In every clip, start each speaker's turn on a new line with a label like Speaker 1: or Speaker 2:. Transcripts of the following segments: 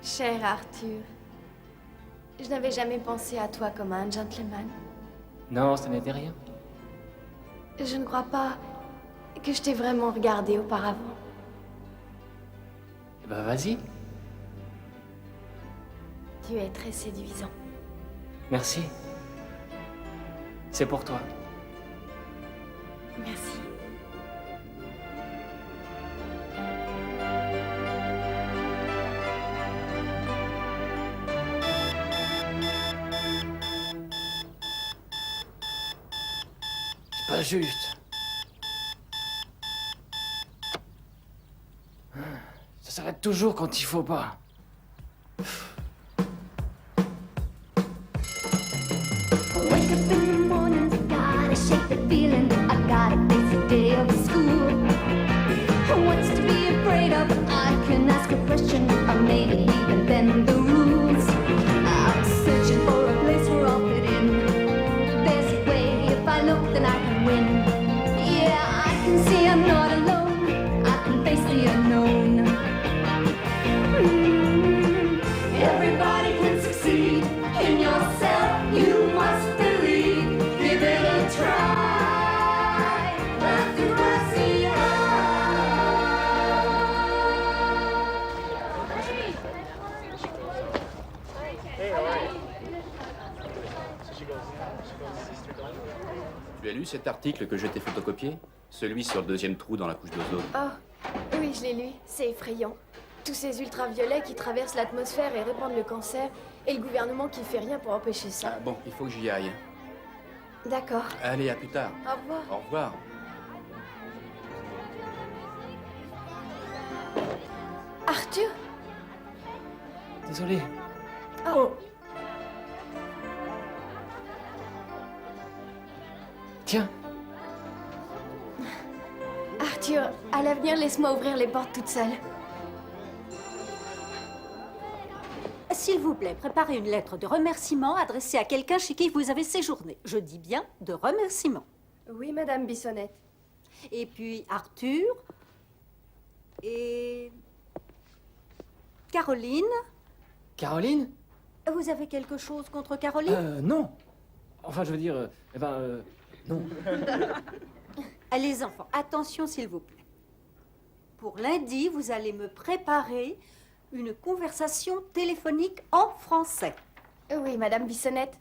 Speaker 1: Cher Arthur, je n'avais jamais pensé à toi comme à un gentleman.
Speaker 2: Non, ça n'était rien.
Speaker 1: Je ne crois pas que je t'ai vraiment regardé auparavant.
Speaker 2: Eh ben, vas-y.
Speaker 1: Tu es très séduisant.
Speaker 2: Merci. C'est pour toi.
Speaker 1: Merci.
Speaker 2: C'est pas juste. Ça s'arrête toujours quand il faut pas.
Speaker 3: Wake up in the morning, gotta shake the feeling. I gotta face the day of school. What's to be afraid of? I can ask a question, or maybe even bend the rules. I'm searching for a place where I'll fit in. There's a way, if I look, then I can win. Yeah, I can see I'm not alone. I can face the unknown. Everybody can succeed in yourself. You must believe. Give it a try. Let the mercy
Speaker 4: Tu as lu cet article que je t'ai photocopié? Celui sur le deuxième trou dans la couche d'ozone.
Speaker 1: Oh, oui, je l'ai lu. C'est effrayant. Tous ces ultraviolets qui traversent l'atmosphère et répandent le cancer, et le gouvernement qui fait rien pour empêcher ça.
Speaker 4: Ah, bon, il faut que j'y aille.
Speaker 1: D'accord.
Speaker 4: Allez, à plus tard.
Speaker 1: Au revoir.
Speaker 4: Au revoir.
Speaker 1: Arthur?
Speaker 2: Désolé.
Speaker 1: Oh.
Speaker 2: Tiens.
Speaker 1: Arthur, à l'avenir, laisse-moi ouvrir les portes toute seule.
Speaker 5: S'il vous plaît, préparez une lettre de remerciement adressée à quelqu'un chez qui vous avez séjourné. Je dis bien de remerciement.
Speaker 1: Oui, Madame Bissonnette.
Speaker 5: Et puis Arthur et Caroline.
Speaker 2: Caroline?
Speaker 5: Vous avez quelque chose contre Caroline?
Speaker 2: Non. Enfin, je veux dire, non.
Speaker 5: Les enfants, attention s'il vous plaît. Pour lundi, vous allez me préparer une conversation téléphonique en français.
Speaker 1: Oui, Madame Bissonnette.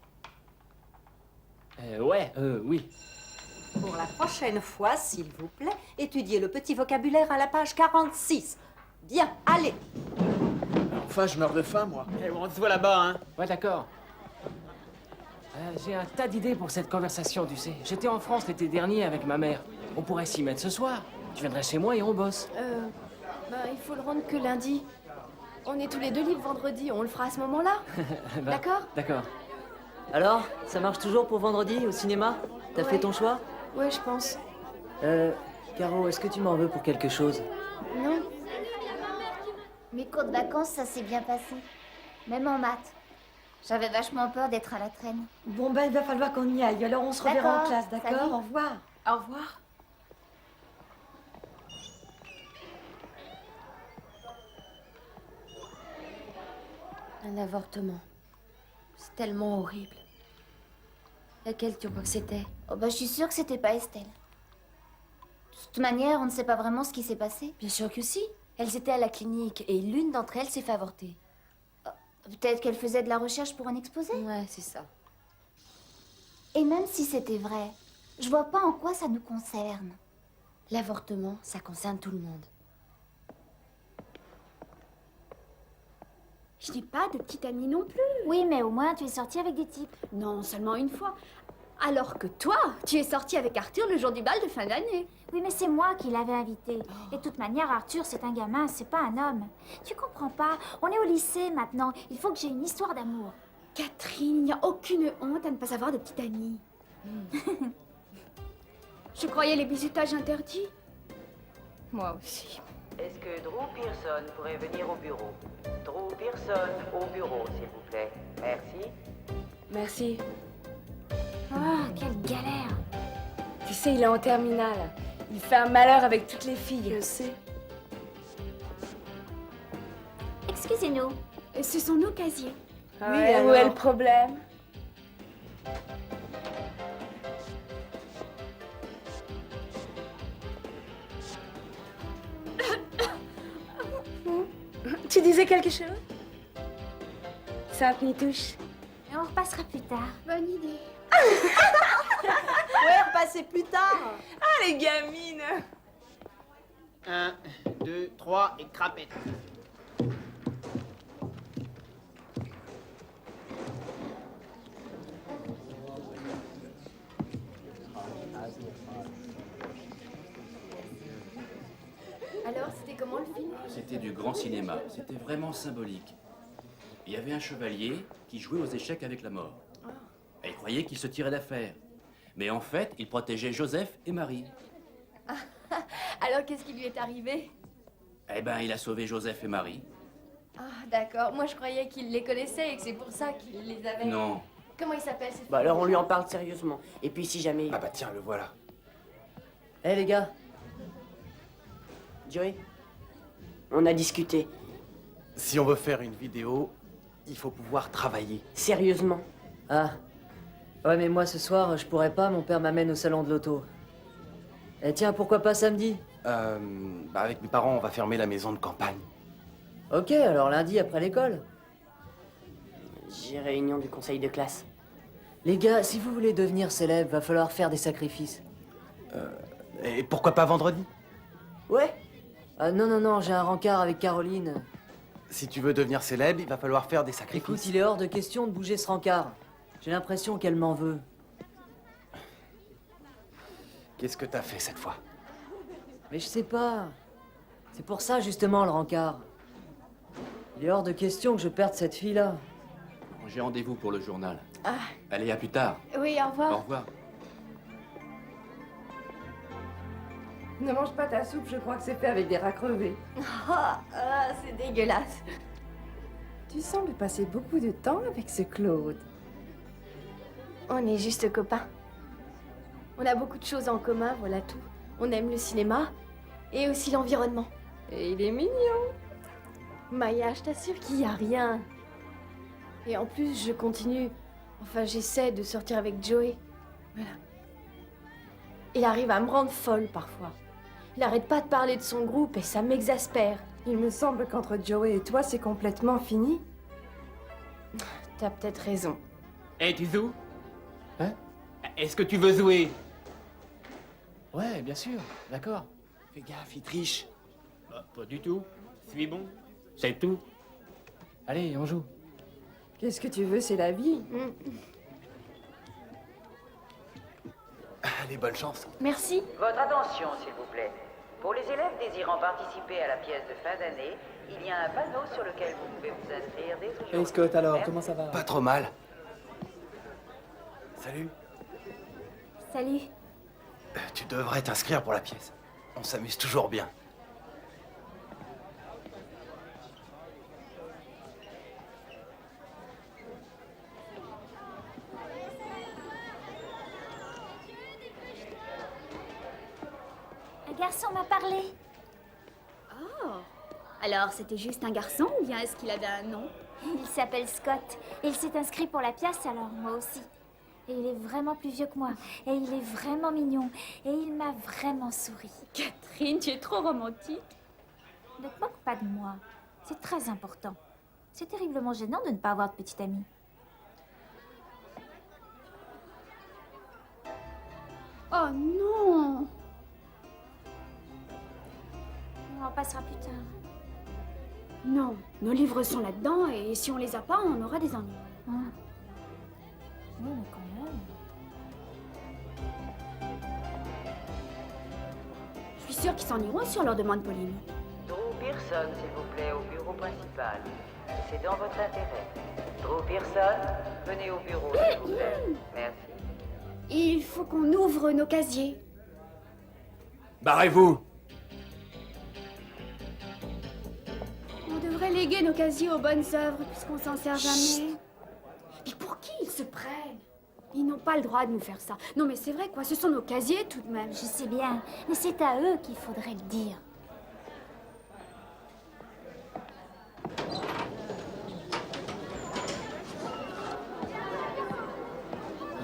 Speaker 2: Oui.
Speaker 5: Pour la prochaine fois, s'il vous plaît, étudiez le petit vocabulaire à la page 46. Bien, allez.
Speaker 6: Enfin, je meurs de faim, moi.
Speaker 7: On se voit là-bas, hein.
Speaker 2: Ouais, d'accord. J'ai un tas d'idées pour cette conversation, tu sais. J'étais en France l'été dernier avec ma mère. On pourrait s'y mettre ce soir. Tu viendrais chez moi et on bosse.
Speaker 1: Il faut le rendre que lundi. On est tous les deux libres vendredi, on le fera à ce moment-là. D'accord?
Speaker 2: D'accord.
Speaker 7: Alors, ça marche toujours pour vendredi au cinéma? T'as
Speaker 1: Ouais.
Speaker 7: fait ton choix?
Speaker 1: Ouais, je pense.
Speaker 7: Caro, est-ce que tu m'en veux pour quelque chose?
Speaker 1: Non?
Speaker 8: Mes cours de vacances, ça s'est bien passé. Même en maths. J'avais vachement peur d'être à la traîne.
Speaker 9: Bon, ben, il va falloir qu'on y aille. Alors, on se reverra en
Speaker 8: D'accord,
Speaker 9: classe, d'accord?
Speaker 8: salut.
Speaker 9: Au revoir.
Speaker 1: Au revoir. Un avortement. C'est tellement horrible. Laquelle tu crois que c'était?
Speaker 8: Oh, bah, je suis sûre que c'était pas Estelle. De toute manière, on ne sait pas vraiment ce qui s'est passé.
Speaker 1: Bien sûr que si. Elles étaient à la clinique et l'une d'entre elles s'est fait avorter.
Speaker 8: Peut-être qu'elle faisait de la recherche pour un exposé.
Speaker 1: Ouais, c'est ça.
Speaker 8: Et même si c'était vrai, je vois pas en quoi ça nous concerne.
Speaker 1: L'avortement, ça concerne tout le monde.
Speaker 10: Je n'ai pas de petite amie non plus.
Speaker 8: Oui, mais au moins tu es sortie avec des types.
Speaker 10: Non, seulement une fois. Alors que toi, tu es sortie avec Arthur le jour du bal de fin d'année.
Speaker 8: Oui, mais c'est moi qui l'avais invité. Et de toute manière, Arthur, c'est un gamin, c'est pas un homme. Tu comprends pas? On est au lycée maintenant. Il faut que j'ai une histoire d'amour.
Speaker 10: Catherine, il n'y a aucune honte à ne pas avoir de petite amie. Je croyais les bisutages interdits. Moi aussi.
Speaker 11: Est-ce que Drew Pearson pourrait venir au bureau? Drew Pearson au bureau, s'il vous plaît. Merci.
Speaker 1: Merci.
Speaker 8: Ah, quelle galère.
Speaker 1: Tu sais, il est en terminale. Il fait un malheur avec toutes les filles.
Speaker 8: Excusez-nous.
Speaker 10: Ce sont nos casiers.
Speaker 1: Oui, où est le problème? Tu disais quelque chose? Simple touche.
Speaker 8: On repassera plus tard.
Speaker 10: Bonne idée.
Speaker 5: Ouais, repassez plus tard.
Speaker 1: Ah, les gamines!
Speaker 6: 1, 2, 3 et crapette.
Speaker 1: Alors, c'était comment le film?
Speaker 4: C'était du grand cinéma. C'était vraiment symbolique. Il y avait un chevalier qui jouait aux échecs avec la mort. Et il croyait qu'il se tirait d'affaire. Mais en fait, il protégeait Joseph et Marie.
Speaker 1: Alors, qu'est-ce qui lui est arrivé?
Speaker 4: Eh ben, il a sauvé Joseph et Marie.
Speaker 1: Ah, d'accord. Moi, je croyais qu'il les connaissait et que c'est pour ça qu'il les avait...
Speaker 4: Non.
Speaker 1: Comment il s'appelle, cette
Speaker 7: Bah
Speaker 1: fille
Speaker 7: alors on lui en parle sérieusement. Et puis si jamais...
Speaker 6: Ah bah tiens, le voilà.
Speaker 7: Eh les gars. Joey, on a discuté.
Speaker 6: Si on veut faire une vidéo, il faut pouvoir travailler.
Speaker 7: Sérieusement. Ah. Ouais mais moi ce soir, je pourrais pas, mon père m'amène au salon de l'auto. Eh tiens, pourquoi pas samedi?
Speaker 6: Bah avec mes parents, on va fermer la maison de campagne.
Speaker 7: Ok, alors lundi après l'école. J'ai réunion du conseil de classe. Les gars, si vous voulez devenir célèbre, va falloir faire des sacrifices.
Speaker 6: Et pourquoi pas vendredi?
Speaker 7: Ouais? Ah non, non, non, j'ai un rencard avec Caroline.
Speaker 6: Si tu veux devenir célèbre, il va falloir faire des sacrifices.
Speaker 7: Écoute, il est hors de question de bouger ce rencard. J'ai l'impression qu'elle m'en veut.
Speaker 6: Qu'est-ce que t'as fait cette fois?
Speaker 7: Mais je sais pas. C'est pour ça justement le rencard. Il est hors de question que je perde cette fille-là.
Speaker 4: J'ai rendez-vous pour le journal.
Speaker 1: Ah.
Speaker 4: Allez, à plus tard.
Speaker 1: Oui, au revoir.
Speaker 4: Au revoir.
Speaker 9: Ne mange pas ta soupe, je crois que c'est fait avec des rats crevés.
Speaker 1: C'est dégueulasse.
Speaker 9: Tu sembles passer beaucoup de temps avec ce Claude.
Speaker 1: On est juste copains. On a beaucoup de choses en commun, voilà tout. On aime le cinéma et aussi l'environnement.
Speaker 9: Et il est mignon.
Speaker 1: Maya, je t'assure qu'il n'y a rien. Et en plus, je continue. Enfin, j'essaie de sortir avec Joey. Voilà. Il arrive à me rendre folle parfois. Il arrête pas de parler de son groupe et ça m'exaspère.
Speaker 9: Il me semble qu'entre Joey et toi, c'est complètement fini.
Speaker 1: T'as peut-être raison.
Speaker 12: Eh, tu joues? Hein? Est-ce que tu veux jouer?
Speaker 2: Ouais, bien sûr, d'accord.
Speaker 6: Fais gaffe, il triche.
Speaker 12: Bah, pas du tout. Suis bon. C'est tout.
Speaker 2: Allez, on joue.
Speaker 9: Qu'est-ce que tu veux, c'est la vie.
Speaker 6: Allez, bonne chance.
Speaker 1: Merci.
Speaker 11: Votre attention, s'il vous plaît. Pour les élèves désirant participer à la pièce de fin d'année, il y a un panneau sur lequel vous pouvez vous inscrire dès aujourd'hui.
Speaker 6: Hey Scott, alors,
Speaker 11: Merci.
Speaker 6: comment ça va? Pas trop mal. Salut.
Speaker 8: Salut.
Speaker 6: Tu devrais t'inscrire pour la pièce. On s'amuse toujours bien.
Speaker 8: Un garçon m'a parlé.
Speaker 10: Oh. Alors, c'était juste un garçon ou bien est-ce qu'il avait un nom?
Speaker 8: Il s'appelle Scott. Et il s'est inscrit pour la pièce, alors moi aussi. Et il est vraiment plus vieux que moi. Et il est vraiment mignon. Et il m'a vraiment souri.
Speaker 10: Catherine, tu es trop romantique.
Speaker 8: Ne te moque pas de moi. C'est très important. C'est terriblement gênant de ne pas avoir de petite amie.
Speaker 10: Oh non!
Speaker 8: On en passera plus tard.
Speaker 10: Non, nos livres sont là-dedans et si on les a pas, on aura des ennuis.
Speaker 8: Hein? Oui, mais quand même.
Speaker 10: Je suis sûre qu'ils s'en iront si on leur demande Pauline.
Speaker 11: Drew Pearson, s'il vous plaît, au bureau principal. C'est dans votre intérêt. Drew Pearson, venez au bureau, s'il vous plaît. Merci.
Speaker 10: Il faut qu'on ouvre nos casiers.
Speaker 12: Barrez-vous!
Speaker 10: On devrait léguer nos casiers aux bonnes œuvres puisqu'on s'en sert jamais. Mais pour qui ils se prennent? Ils n'ont pas le droit de nous faire ça. Non mais c'est vrai quoi, ce sont nos casiers tout de même.
Speaker 8: Je sais bien, mais c'est à eux qu'il faudrait le dire.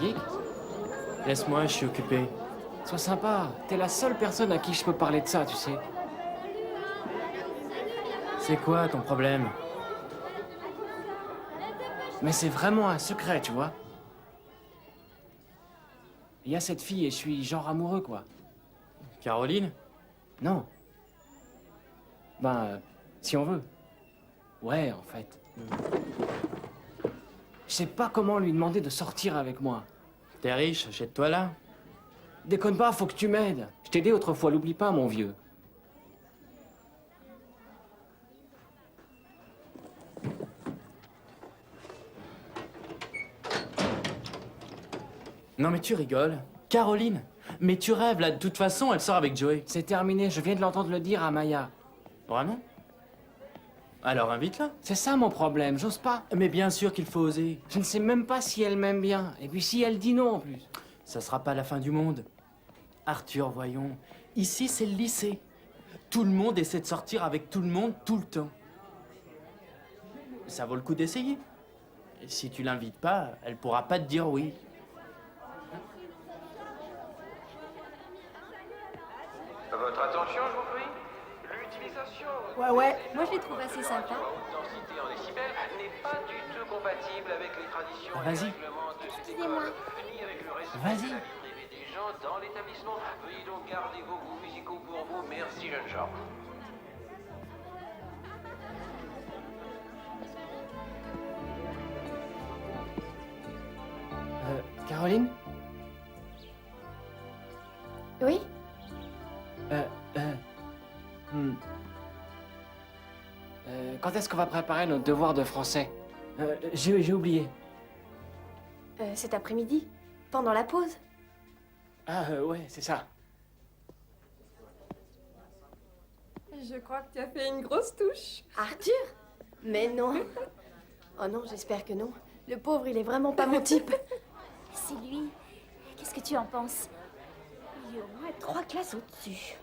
Speaker 2: Geek,
Speaker 12: Laisse-moi, je suis occupé.
Speaker 2: sois sympa. T'es la seule personne à qui je peux parler de ça, tu sais.
Speaker 12: C'est quoi ton problème?
Speaker 2: Mais c'est vraiment un secret, tu vois. Il y a cette fille et je suis genre amoureux, quoi.
Speaker 12: Caroline?
Speaker 2: Non. Ben, si on veut. Ouais, en fait. Je sais pas comment lui demander de sortir avec moi.
Speaker 12: T'es riche, achète-toi là.
Speaker 2: Déconne pas, faut que tu m'aides. Je t'ai aidé autrefois, l'oublie pas, mon vieux.
Speaker 12: Non mais tu rigoles. Caroline? Mais tu rêves là, de toute façon, elle sort avec Joey.
Speaker 2: C'est terminé, je viens de l'entendre le dire à Maya.
Speaker 12: Vraiment? Alors invite-la.
Speaker 2: C'est ça mon problème, j'ose pas.
Speaker 12: Mais bien sûr qu'il faut oser.
Speaker 2: Je ne sais même pas si elle m'aime bien. Et puis si elle dit non en plus.
Speaker 12: Ça sera pas la fin du monde. Arthur, voyons. Ici, c'est le lycée. Tout le monde essaie de sortir avec tout le monde tout le temps. Ça vaut le coup d'essayer. Et si tu l'invites pas, elle pourra pas te dire oui.
Speaker 13: Votre attention, je vous prie. L'utilisation
Speaker 5: Ouais, moi je les trouve assez sympas.
Speaker 13: densité en décibels n'est pas du tout compatible avec les traditions et
Speaker 12: Vas-y.
Speaker 13: règlements de cette
Speaker 8: Excusez-moi.
Speaker 13: école, ni avec le respect
Speaker 12: Vas-y.
Speaker 13: de la vie privée des gens dans l'établissement. Veuillez donc garder vos goûts musicaux pour vous. Merci, jeunes gens.
Speaker 2: Caroline?
Speaker 1: Oui?
Speaker 2: Hmm. Quand est-ce qu'on va préparer notre devoir de français? J'ai oublié.
Speaker 1: Cet après-midi? Pendant la pause?
Speaker 2: Ah, ouais, c'est ça.
Speaker 9: Je crois que tu as fait une grosse touche.
Speaker 1: Arthur? Mais non. Oh non, j'espère que non. Le pauvre, il est vraiment pas mon type.
Speaker 8: C'est lui. Qu'est-ce que tu en penses?
Speaker 10: Il est au moins 3 classes au-dessus.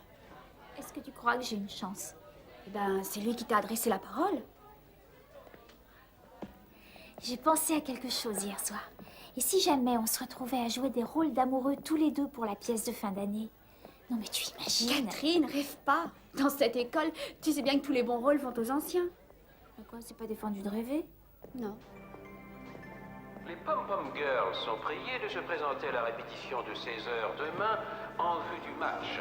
Speaker 8: Est-ce que tu crois que j'ai une chance?
Speaker 10: Eh ben, c'est lui qui t'a adressé la parole.
Speaker 8: J'ai pensé à quelque chose hier soir. Et si jamais on se retrouvait à jouer des rôles d'amoureux tous les deux pour la pièce de fin d'année? Non mais tu imagines?
Speaker 10: Catherine, rêve pas. Dans cette école, tu sais bien que tous les bons rôles vont aux anciens.
Speaker 8: Mais quoi, c'est pas défendu de rêver?
Speaker 10: Non.
Speaker 13: Les Pom Pom Girls sont priées de se présenter à la répétition de 16h demain en vue du match.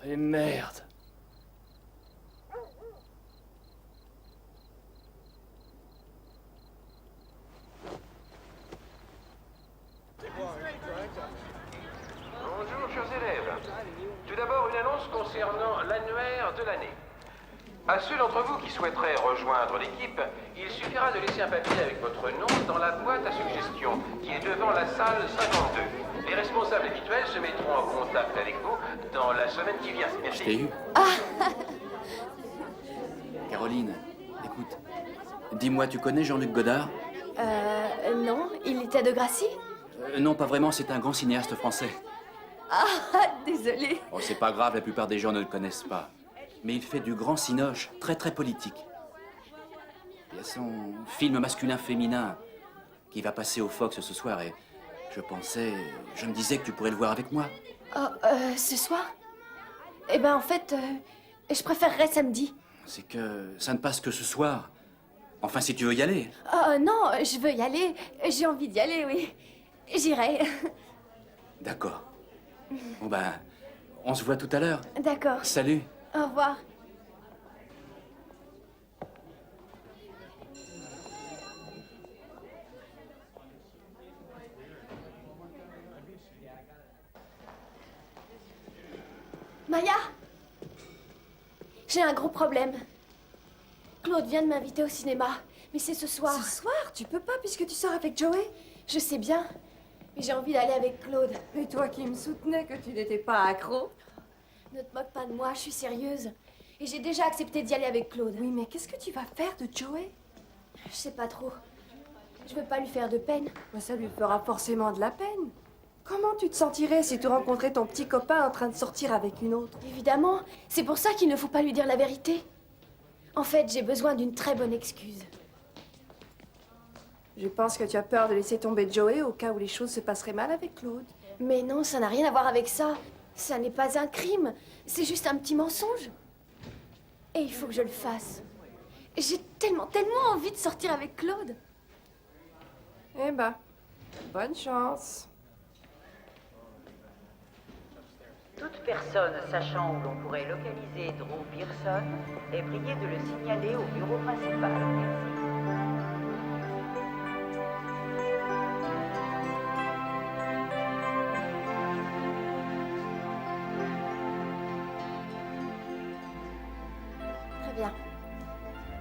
Speaker 2: Et merde.
Speaker 13: Bonjour, chers élèves. Tout d'abord, une annonce concernant l'annuaire de l'année. À ceux d'entre vous qui souhaiteraient rejoindre l'équipe, il suffira de laisser un papier avec votre nom dans la boîte à suggestions qui est devant la salle 52. Les responsables habituels se mettront en contact avec vous dans la semaine qui vient.
Speaker 4: Je
Speaker 13: Merci.
Speaker 4: t'ai eu. Caroline, écoute. Dis-moi, tu connais Jean-Luc Godard?
Speaker 1: Non, il était de Gracie?
Speaker 4: Non, pas vraiment, c'est un grand cinéaste français.
Speaker 1: Ah, désolée.
Speaker 4: Oh, c'est pas grave, la plupart des gens ne le connaissent pas. Mais il fait du grand cinoche, très très politique. Il y a son film masculin-féminin qui va passer au Fox ce soir et je me disais que tu pourrais le voir avec moi.
Speaker 1: Oh, ce soir? Eh ben, en fait, je préférerais samedi.
Speaker 4: C'est que ça ne passe que ce soir. Enfin, si tu veux y aller.
Speaker 1: Oh, non, je veux y aller. J'ai envie d'y aller, oui. J'irai.
Speaker 4: D'accord. Bon ben, on se voit tout à l'heure.
Speaker 1: D'accord.
Speaker 4: Salut.
Speaker 1: Au revoir. Maya, j'ai un gros problème. Claude vient de m'inviter au cinéma, mais c'est ce soir.
Speaker 9: Ce soir? Tu peux pas puisque tu sors avec Joey?
Speaker 1: Je sais bien, mais j'ai envie d'aller avec Claude.
Speaker 9: Et toi qui me soutenais que tu n'étais pas accro?
Speaker 1: Ne te moque pas de moi, je suis sérieuse. Et j'ai déjà accepté d'y aller avec Claude.
Speaker 9: Oui, mais qu'est-ce que tu vas faire de Joey?
Speaker 1: Je sais pas trop. Je veux pas lui faire de peine.
Speaker 9: Mais ça lui fera forcément de la peine. Comment tu te sentirais si tu rencontrais ton petit copain en train de sortir avec une autre?
Speaker 1: Évidemment, c'est pour ça qu'il ne faut pas lui dire la vérité. En fait, j'ai besoin d'une très bonne excuse.
Speaker 9: Je pense que tu as peur de laisser tomber Joey au cas où les choses se passeraient mal avec Claude.
Speaker 1: Mais non, ça n'a rien à voir avec ça. Ça n'est pas un crime. C'est juste un petit mensonge. Et il faut que je le fasse. J'ai tellement envie de sortir avec Claude.
Speaker 9: Eh ben, bonne chance.
Speaker 11: Toute personne sachant où l'on pourrait localiser Drew Pearson est priée de le signaler au bureau principal. Merci.
Speaker 1: Très bien.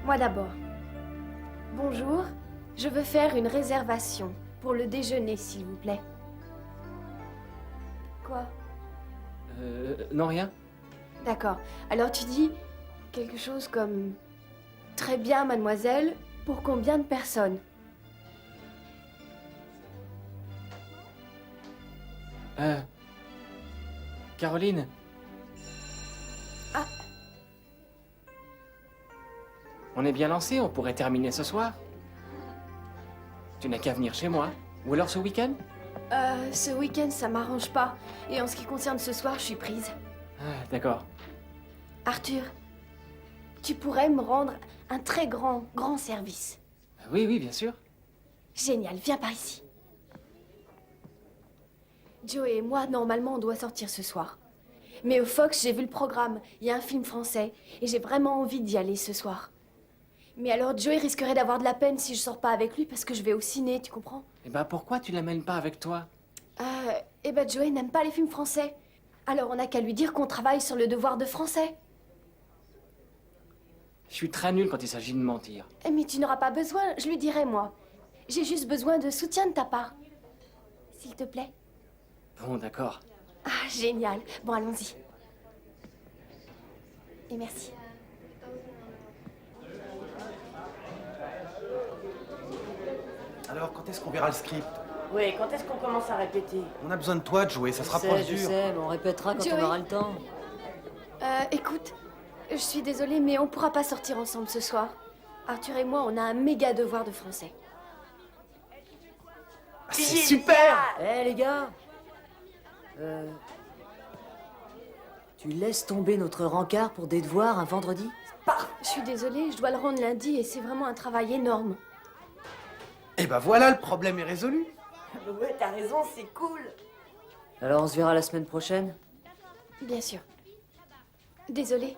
Speaker 1: Moi d'abord. Bonjour, je veux faire une réservation pour le déjeuner, s'il vous plaît. Quoi?
Speaker 2: Non, rien.
Speaker 1: D'accord. Alors tu dis quelque chose comme « Très bien, mademoiselle, pour combien de personnes ?»
Speaker 2: Caroline.
Speaker 1: Ah.
Speaker 2: On est bien lancé, on pourrait terminer ce soir. Tu n'as qu'à venir chez moi. Ou alors ce week-end?
Speaker 1: Ce week-end, ça m'arrange pas. Et en ce qui concerne ce soir, je suis prise.
Speaker 2: Ah, d'accord.
Speaker 1: Arthur, tu pourrais me rendre un très grand service.
Speaker 2: Oui, oui, bien sûr.
Speaker 1: Génial, viens par ici. Joe et moi, normalement, on doit sortir ce soir. Mais au Fox, j'ai vu le programme. Il y a un film français. Et j'ai vraiment envie d'y aller ce soir. Mais alors, Joey risquerait d'avoir de la peine si je sors pas avec lui parce que je vais au ciné, tu comprends?
Speaker 2: Eh ben, pourquoi tu l'amènes pas avec toi?
Speaker 1: Eh ben, Joey n'aime pas les films français. Alors, on n'a qu'à lui dire qu'on travaille sur le devoir de français.
Speaker 2: Je suis très nul quand il s'agit de mentir.
Speaker 1: Mais tu n'auras pas besoin, je lui dirai, moi. J'ai juste besoin de soutien de ta part. S'il te plaît.
Speaker 2: Bon, d'accord.
Speaker 1: Ah, génial. Bon, allons-y. Et merci.
Speaker 6: Alors, quand est-ce qu'on verra le script?
Speaker 7: Oui, quand est-ce qu'on commence à répéter?
Speaker 6: On a besoin de toi, Joey, ça se rapproche
Speaker 7: Je
Speaker 6: dur.
Speaker 7: sais, mais on répétera quand
Speaker 1: Joey.
Speaker 7: on aura le temps.
Speaker 1: Écoute, je suis désolée, mais on pourra pas sortir ensemble ce soir. Arthur et moi, on a un méga devoir de français.
Speaker 6: Ah, c'est super!
Speaker 7: Eh, les gars! Tu laisses tomber notre rencard pour des devoirs un vendredi?
Speaker 1: Je suis désolée, je dois le rendre lundi et c'est vraiment un travail énorme.
Speaker 6: Eh ben voilà, le problème est résolu.
Speaker 9: Ouais, t'as raison, c'est cool.
Speaker 7: Alors on se verra la semaine prochaine?
Speaker 1: Bien sûr. Désolée.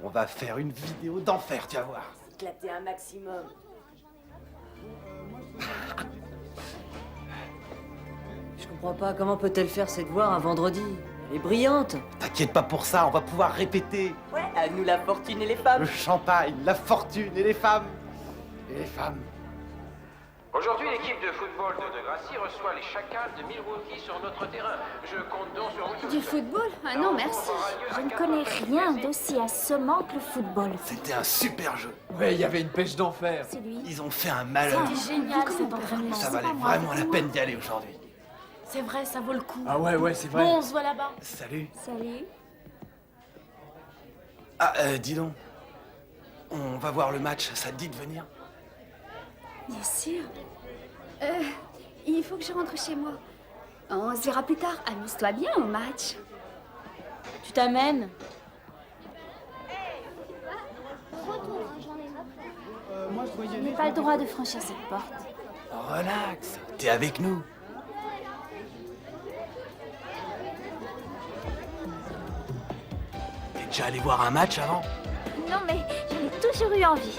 Speaker 6: On va faire une vidéo d'enfer, tu vas voir.
Speaker 9: Éclater un maximum.
Speaker 7: Je comprends pas, comment peut-elle faire ses devoirs un vendredi? Elle est brillante.
Speaker 6: T'inquiète pas pour ça, on va pouvoir répéter.
Speaker 9: Ouais, à nous la fortune et les femmes.
Speaker 6: Le champagne, la fortune et les femmes. Et les femmes.
Speaker 13: Aujourd'hui, l'équipe de football de Degrassi reçoit les Chacals de Milwaukee sur notre terrain. Je compte donc sur vous tous.
Speaker 10: Du football? Ah non, merci.
Speaker 8: Je ne connais rien d'aussi assommant que le football.
Speaker 6: C'était un super jeu.
Speaker 14: Ouais, il y avait une pêche d'enfer.
Speaker 8: C'est lui.
Speaker 6: Ils ont fait un malheur.
Speaker 8: C'était génial, ça vaut vraiment.
Speaker 6: Ça valait vraiment la peine d'y aller aujourd'hui.
Speaker 15: C'est vrai, ça vaut le coup.
Speaker 14: Ah ouais, c'est vrai.
Speaker 15: Bon, on se voit là-bas.
Speaker 6: Salut.
Speaker 8: Salut.
Speaker 6: Ah, dis donc. On va voir le match, ça te dit de venir?
Speaker 10: Bien sûr. Il faut que je rentre chez moi. On se verra plus tard. Amuse-toi bien au match.
Speaker 15: Tu t'amènes?
Speaker 8: Je n'ai pas le droit de franchir cette porte.
Speaker 6: Relax, t'es avec nous. T'es déjà allé voir un match avant?
Speaker 8: Non, mais j'en ai toujours eu envie.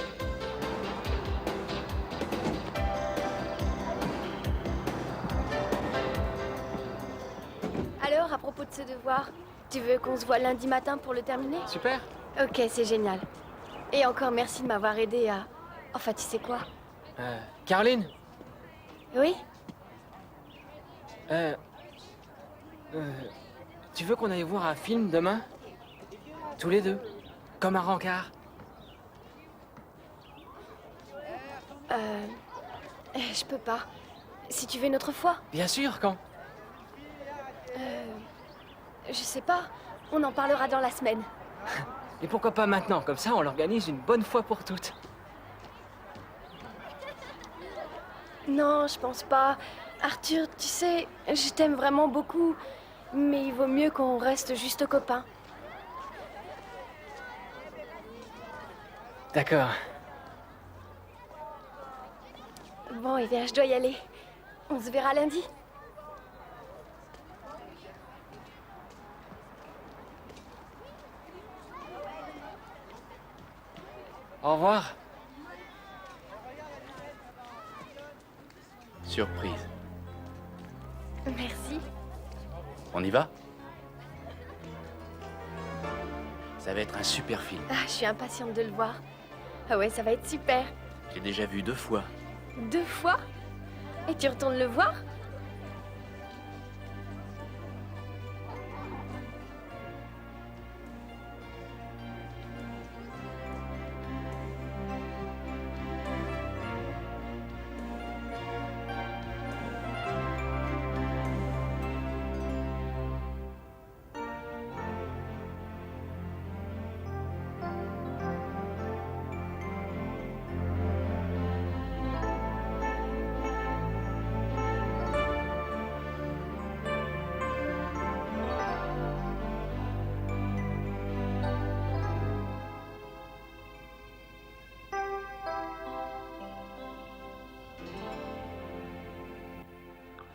Speaker 1: Alors, à propos de ce devoir, tu veux qu'on se voit lundi matin pour le terminer?
Speaker 2: Super.
Speaker 1: Ok, c'est génial. Et encore merci de m'avoir aidé à... Enfin, tu sais quoi?
Speaker 2: Caroline?
Speaker 1: Oui?
Speaker 2: Tu veux qu'on aille voir un film demain? Tous les deux? Comme un rencard?
Speaker 1: Je peux pas. Si tu veux une autre fois?
Speaker 2: Bien sûr, quand?
Speaker 1: Je sais pas. On en parlera dans la semaine.
Speaker 2: Et pourquoi pas maintenant? Comme ça, on l'organise une bonne fois pour toutes.
Speaker 1: Non, je pense pas. Arthur, tu sais, je t'aime vraiment beaucoup. Mais il vaut mieux qu'on reste juste copains.
Speaker 2: D'accord.
Speaker 1: Bon, eh bien, je dois y aller. On se verra lundi.
Speaker 2: Au revoir.
Speaker 4: Surprise.
Speaker 1: Merci.
Speaker 4: On y va? Ça va être un super film.
Speaker 1: Ah, je suis impatiente de le voir. Ah ouais, ça va être super.
Speaker 4: J'ai déjà vu 2 fois.
Speaker 1: 2 fois? Et tu retournes le voir?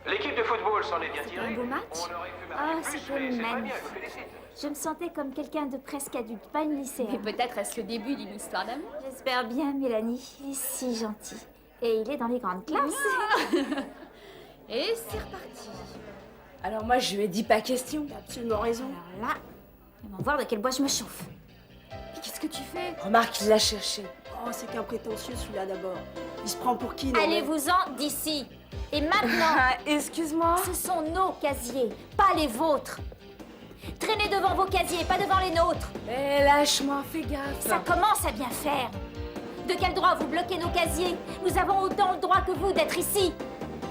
Speaker 13: L'équipe de football s'en est bien
Speaker 8: C'était un
Speaker 13: tirée.
Speaker 8: beau match?
Speaker 13: On aurait pu
Speaker 8: Ah,
Speaker 13: marquer plus,
Speaker 8: c'était
Speaker 13: mais c'est pas
Speaker 8: magnifique.
Speaker 13: bien, je vous félicite.
Speaker 8: Je me sentais comme quelqu'un de presque adulte, pas une lycéenne.
Speaker 10: Et peut-être est-ce le début d'une histoire d'amour?
Speaker 8: J'espère bien, Mélanie. Il est si gentil. Et il est dans les grandes classes.
Speaker 10: Et c'est reparti.
Speaker 15: Alors moi, je lui ai dit pas question. T'as absolument raison.
Speaker 8: Alors là, on va voir de quel bois je me chauffe.
Speaker 10: Mais qu'est-ce que tu fais?
Speaker 15: Remarque, il l'a cherché. Oh, c'est qu'un prétentieux celui-là d'abord. Il se prend pour qui, non?
Speaker 8: Allez-vous-en d'ici. Et maintenant,
Speaker 15: Excuse-moi.
Speaker 8: ce sont nos casiers, pas les vôtres. Traînez devant vos casiers, pas devant les nôtres.
Speaker 15: Eh, lâche-moi, fais gaffe.
Speaker 8: Ça commence à bien faire. De quel droit vous bloquez nos casiers? Nous avons autant le droit que vous d'être ici.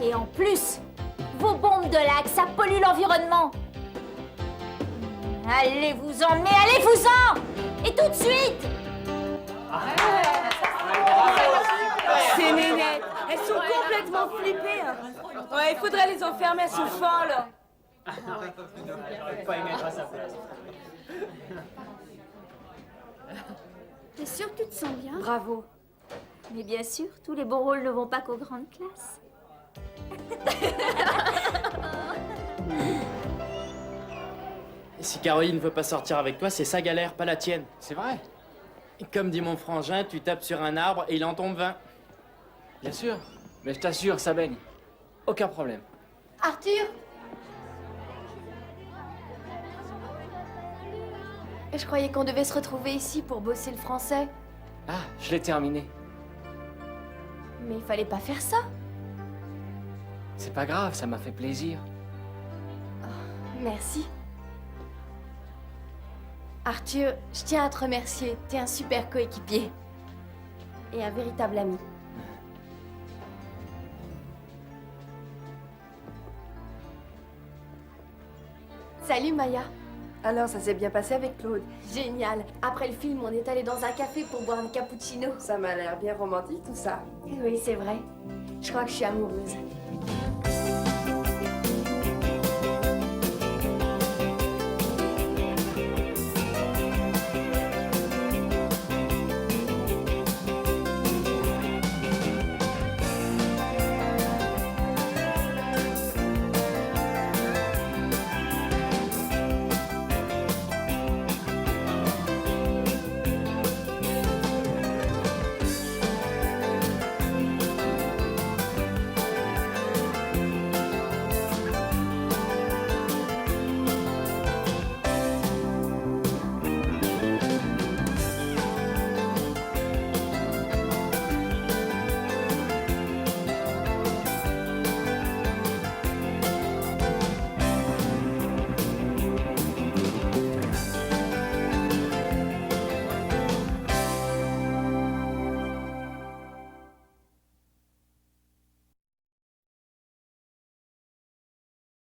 Speaker 8: Et en plus, vos bombes de lac, ça pollue l'environnement. Allez-vous-en, mais allez-vous-en! Et tout de suite!
Speaker 15: Ces nénettes, elles sont complètement flippées. Hein. Ouais, il faudrait les enfermer, elles sont folles.
Speaker 10: T'es sûre que tu te sens bien?
Speaker 15: Bravo.
Speaker 8: Mais bien sûr, tous les beaux rôles ne vont pas qu'aux grandes classes.
Speaker 12: Et si Caroline veut pas sortir avec toi, c'est sa galère, pas la tienne.
Speaker 2: C'est vrai.
Speaker 12: Et comme dit mon frangin, tu tapes sur un arbre et il en tombe 20.
Speaker 2: Bien sûr. Mais je t'assure, ça baigne. Aucun problème.
Speaker 1: Arthur! Je croyais qu'on devait se retrouver ici pour bosser le français.
Speaker 2: Ah, je l'ai terminé.
Speaker 1: Mais il fallait pas faire ça.
Speaker 2: C'est pas grave, ça m'a fait plaisir.
Speaker 1: Merci. Arthur, je tiens à te remercier. T'es un super coéquipier. Et un véritable ami. Salut Maya.
Speaker 9: Alors, ça s'est bien passé avec Claude?
Speaker 1: Génial. Après le film, on est allé dans un café pour boire un cappuccino.
Speaker 9: Ça m'a l'air bien romantique tout ça.
Speaker 1: Oui, c'est vrai. Je crois que je suis amoureuse.